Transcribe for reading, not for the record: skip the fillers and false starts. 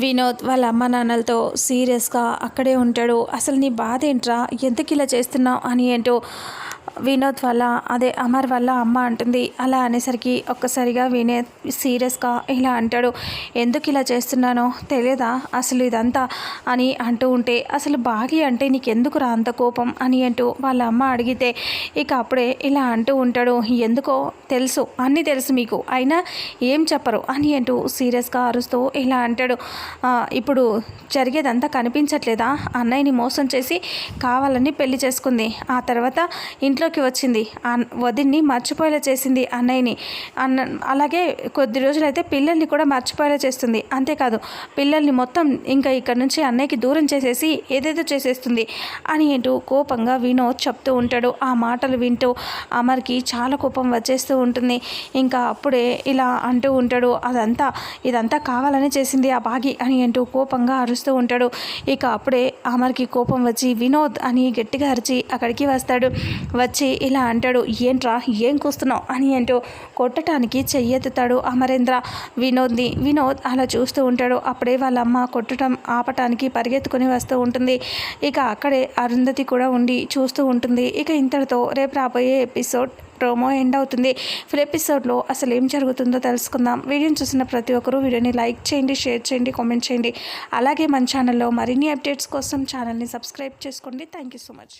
వినోద్ వాళ్ళ అమ్మ నాన్నలతో సీరియస్గా అక్కడే ఉంటాడు. అసలు నీ బాధ ఏంట్రా, ఎందుకు ఇలా చేస్తున్నావు అని ఏంటో వినోద్ వల్ల అదే అమర్ వల్ల అమ్మ అంటుంది. అలా అనేసరికి ఒక్కసారిగా వినోద్ సీరియస్గా ఇలా అంటాడు, ఎందుకు ఇలా చేస్తున్నానో తెలియదా అసలు ఇదంతా అని అంటూ ఉంటే, అసలు బాగి అంటే నీకెందుకు రా అంత కోపం అని అంటూ వాళ్ళ అమ్మ అడిగితే ఇక అప్పుడే ఇలా అంటూ ఉంటాడు, ఎందుకో తెలుసు, అన్నీ తెలుసు మీకు, అయినా ఏం చెప్పరు అని అంటూ సీరియస్గా అరుస్తూ ఇలా అంటాడు. ఇప్పుడు జరిగేదంతా కనిపించట్లేదా, అన్నయ్యని మోసం చేసి కావాలని పెళ్లి చేసుకుంది, ఆ తర్వాత ఇంట్లోకి వచ్చింది, వదిన్ని మర్చిపోయేలా చేసింది అన్నయ్యని, అలాగే కొద్ది రోజులైతే పిల్లల్ని కూడా మర్చిపోయేలా చేస్తుంది, అంతేకాదు పిల్లల్ని మొత్తం ఇంకా ఇక్కడ నుంచి అన్నయ్యకి దూరం చేసేసి ఏదేదో చేసేస్తుంది అని ఏంటో కోపంగా వినోద్ చెప్తూ ఉంటాడు. ఆ మాటలు వింటూ అమర్కి చాలా కోపం వచ్చేస్తూ ఉంటుంది. ఇంకా అప్పుడే ఇలా అంటూ ఉంటాడు, ఇదంతా కావాలని చేసింది ఆ బాగి అని అంటూ కోపంగా అరుస్తూ ఉంటాడు. ఇక అప్పుడే అమర్కి కోపం వచ్చి వినోద్ అని గట్టిగా అరిచి అక్కడికి వస్తాడు. వచ్చి ఇలా అంటాడు, ఏంట్రా ఏం కూస్తున్నావు అని అంటూ కొట్టడానికి చెయ్యెత్తుతాడు అమరేంద్ర వినోద్ని. వినోద్ అలా చూస్తూ ఉంటాడు. అప్పుడే వాళ్ళ అమ్మ కొట్టడం ఆపటానికి పరిగెత్తుకొని వస్తూ ఉంటుంది. ఇక అక్కడే అరుంధతి కూడా ఉండి చూస్తూ ఉంటుంది. ఇక ఇంతటితో రేపు రాబోయే ఎపిసోడ్ ప్రోమో ఎండ్ అవుతుంది. ఫుల్ ఎపిసోడ్లో అసలు ఏం జరుగుతుందో తెలుసుకుందాం. వీడియోని చూసిన ప్రతి ఒక్కరూ వీడియోని లైక్ చేయండి, షేర్ చేయండి, కామెంట్ చేయండి. అలాగే మన ఛానల్లో మరిన్ని అప్డేట్స్ కోసం ఛానల్ని సబ్స్క్రైబ్ చేసుకోండి. Thank you so much.